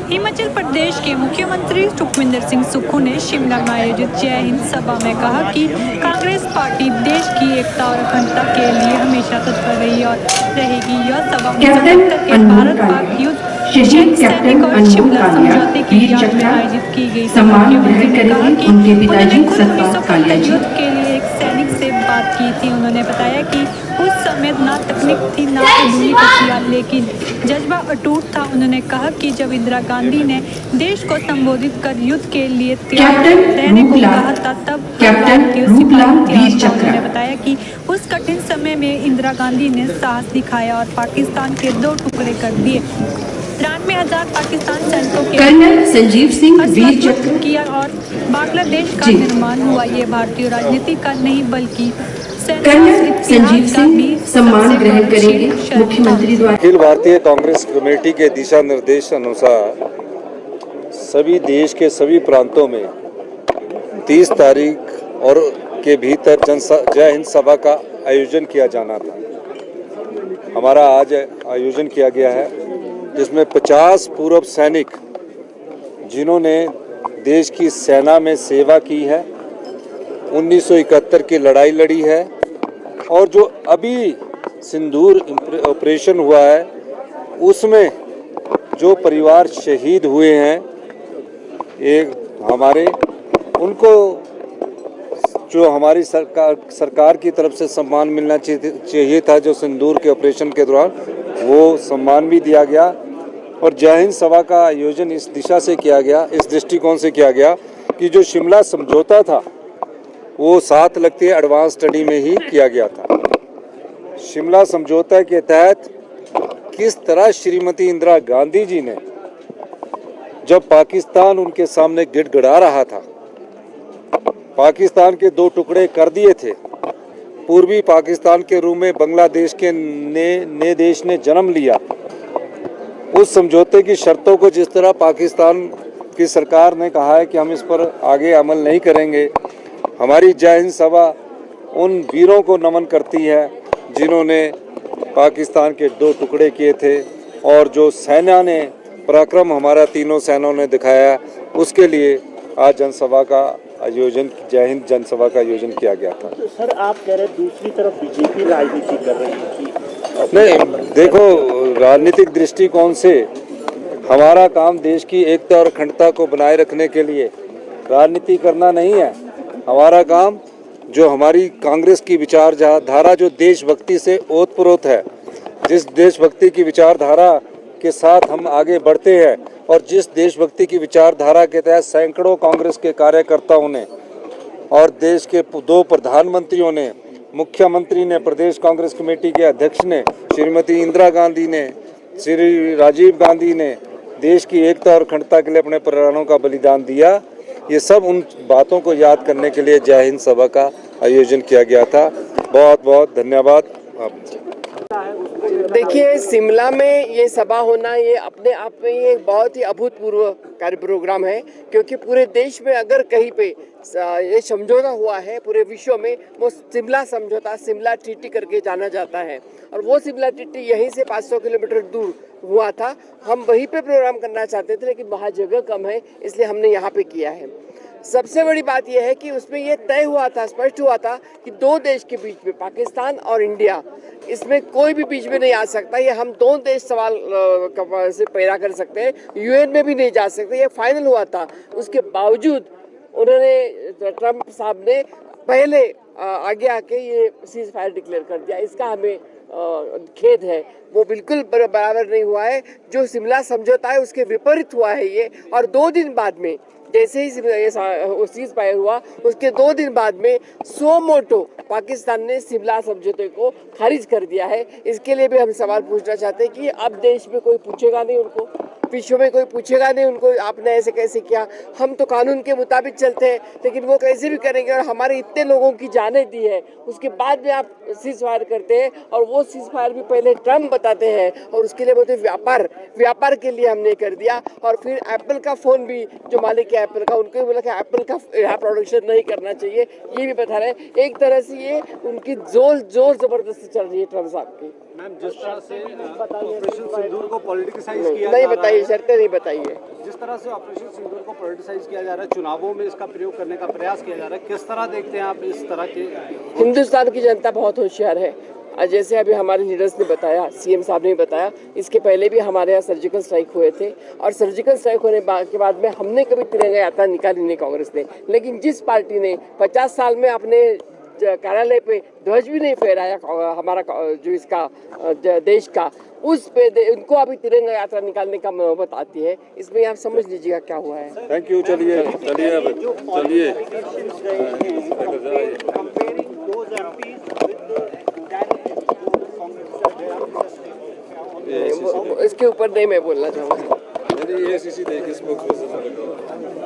हिमाचल प्रदेश के मुख्यमंत्री सुखविंदर सिंह सुक्खू ने शिमला में आयोजित जय हिंद सभा में कहा कि कांग्रेस पार्टी देश की एकता और अखंडता के लिए हमेशा तत्पर रही और रहेगी। यह सभा 1971 के भारत पाक युद्ध शहीद सैनिक और शिमला समझौते की याद में आयोजित की गई थी। मुख्यमंत्री ने कहा कि उन्होंने खुद 1971 युद्ध के लिए एक सैनिक से बात की थी। उन्होंने बताया कि उस समय ना तकनीक थी ना आधुनिक हथियार, लेकिन जज्बा अटूट था। उन्होंने कहा कि जब इंदिरा गांधी ने देश को संबोधित कर युद्ध के लिए तैयार रहने को कहा था, तब भारतीय सिपाही तैयार था। उन्होंने बताया कि उस कठिन समय में इंदिरा गांधी ने साहस दिखाया और पाकिस्तान के 2 टुकड़े कर दिए। 93,000 पाकिस्तान सैनिकों के कर्नल संजीव सिंह वीर चक्र किया और बांग्लादेश का निर्माण हुआ। ये भारतीय राजनीति का नहीं बल्कि कर्नल संजीव सिंह सम्मान ग्रहण करेंगे मुख्यमंत्री द्वारा। अखिल भारतीय कांग्रेस कमेटी के दिशा निर्देश अनुसार सभी देश के सभी प्रांतों में 30 तारीख और के भीतर जय हिंद सभा का आयोजन किया जाना था। हमारा आज आयोजन किया गया है, जिसमें 50 पूर्व सैनिक जिन्होंने देश की सेना में सेवा की है, 1971 की लड़ाई लड़ी है और जो अभी सिंदूर ऑपरेशन हुआ है उसमें जो परिवार शहीद हुए हैं, एक हमारे उनको जो हमारी सरकार की तरफ से सम्मान मिलना चाहिए था, जो सिंदूर के ऑपरेशन के दौरान, वो सम्मान भी दिया गया। और जय हिंद सभा का आयोजन इस दिशा से किया गया, इस दृष्टिकोण से किया गया कि जो शिमला समझौता था वो 7 लगती एडवांस स्टडी में ही किया गया था। शिमला समझौता के तहत किस तरह श्रीमती इंदिरा गांधी जी ने, जब पाकिस्तान उनके सामने गिड़गिड़ा रहा था, पाकिस्तान के 2 टुकड़े कर दिए थे, पूर्वी पाकिस्तान के रूप में बांग्लादेश के नए देश ने जन्म लिया, उस समझौते की शर्तों को जिस तरह पाकिस्तान की सरकार ने कहा है कि हम इस पर आगे अमल नहीं करेंगे, हमारी जय हिंद सभा उन वीरों को नमन करती है जिन्होंने पाकिस्तान के 2 टुकड़े किए थे और जो सेना ने पराक्रम हमारा तीनों सेनाओं ने दिखाया, उसके लिए आज जनसभा का आयोजन, जय हिंद जनसभा का आयोजन किया गया था। तो सर, आप कह रहे हैं दूसरी तरफ बीजेपी राजनीति कर रही थी। नहीं, देखो, राजनीतिक दृष्टिकोण से हमारा काम देश की एकता और अखंडता को बनाए रखने के लिए राजनीति करना नहीं है। हमारा काम जो हमारी कांग्रेस की विचारधारा जो देशभक्ति से ओतप्रोत है, जिस देशभक्ति की विचारधारा के साथ हम आगे बढ़ते हैं और जिस देशभक्ति की विचारधारा के तहत सैकड़ों कांग्रेस के कार्यकर्ताओं ने और देश के 2 प्रधानमंत्रियों ने, मुख्यमंत्री ने, प्रदेश कांग्रेस कमेटी के अध्यक्ष ने, श्रीमती इंदिरा गांधी ने, श्री राजीव गांधी ने देश की एकता और अखंडता के लिए अपने प्राणों का बलिदान दिया, ये सब उन बातों को याद करने के लिए जय हिंद सभा का आयोजन किया गया था। बहुत बहुत धन्यवाद। देखिए, शिमला में ये सभा होना, ये अपने आप में ये एक बहुत ही अभूतपूर्व कार्य प्रोग्राम है, क्योंकि पूरे देश में अगर कहीं पे ये समझौता हुआ है पूरे विश्व में, वो शिमला समझौता, शिमला ट्रीटी करके जाना जाता है। और वो शिमला ट्रीटी यहीं से 500 किलोमीटर दूर हुआ था। हम वहीं पे प्रोग्राम करना चाहते थे, लेकिन वहाँ जगह कम है, इसलिए हमने यहाँ पे किया है। सबसे बड़ी बात यह है कि उसमें ये तय हुआ था, स्पष्ट हुआ था कि 2 देश के बीच में, पाकिस्तान और इंडिया, इसमें कोई भी बीच में नहीं आ सकता। ये हम 2 देश सवाल से पैदा कर सकते हैं, यूएन में भी नहीं जा सकते, ये फाइनल हुआ था। उसके बावजूद उन्होंने, ट्रंप साहब ने पहले आगे आके ये सीज फायर डिक्लेयर कर दिया। इसका हमें खेद है, वो बिल्कुल बराबर नहीं हुआ है। जो शिमला समझौता है उसके विपरीत हुआ है ये। और 2 दिन बाद में, जैसे ही सीज फायर हुआ, उसके 2 दिन बाद में सो मोटो पाकिस्तान ने शिमला समझौते को खारिज कर दिया है। इसके लिए भी हम सवाल पूछना चाहते हैं कि अब देश में कोई पूछेगा नहीं उनको, विश्व में कोई पूछेगा नहीं उनको, आपने ऐसे कैसे किया। हम तो कानून के मुताबिक चलते हैं, लेकिन वो कैसे भी करेंगे। और हमारे इतने लोगों की जानें दी है, उसके बाद में आप सीज फायर करते हैं, और वो सीज फायर भी पहले ट्रम्प बताते हैं, और उसके लिए बोलते व्यापार के लिए हमने कर दिया। और फिर एप्पल का फ़ोन भी, जो मालिक है एप्पल का, उनको भी बोला कि एप्पल का यहाँ प्रोडक्शन नहीं करना चाहिए, ये भी बता रहे हैं। एक तरह से ये उनकी जोर जबरदस्ती चल रही है ट्रम्प साहब की। मैम, जिस तरह से ऑपरेशन सिंदूर को पॉलिटिसाइज किया, नहीं बताइए, शर्तें नहीं बताइए। जिस तरह से ऑपरेशन सिंदूर को पॉलिटिसाइज किया जा रहा है, चुनावों में इसका प्रयोग करने का प्रयास किया जा रहा है, किस तरह देखते हैं आप इस तरह के? हिंदुस्तान की जनता बहुत होशियार है। आज जैसे अभी हमारे लीडर्स ने बताया, सीएम साहब ने भी बताया, इसके पहले भी हमारे यहाँ सर्जिकल स्ट्राइक हुए थे और सर्जिकल स्ट्राइक होने के बाद में हमने कभी तिरंगा यात्रा निकाली नहीं कांग्रेस ने। लेकिन जिस पार्टी ने 50 साल में अपने कार्यालय पे ध्वज भी नहीं फहराया हमारा जो इसका देश का, उस पे उनको अभी तिरंगा यात्रा निकालने का नौबत आती है। इसमें आप समझ लीजिएगा क्या हुआ है। Thank you. चलिए चलिए इसके ऊपर नहीं मैं बोलना चाहूँगा। ACC देखिए, स्पोक्सपर्सन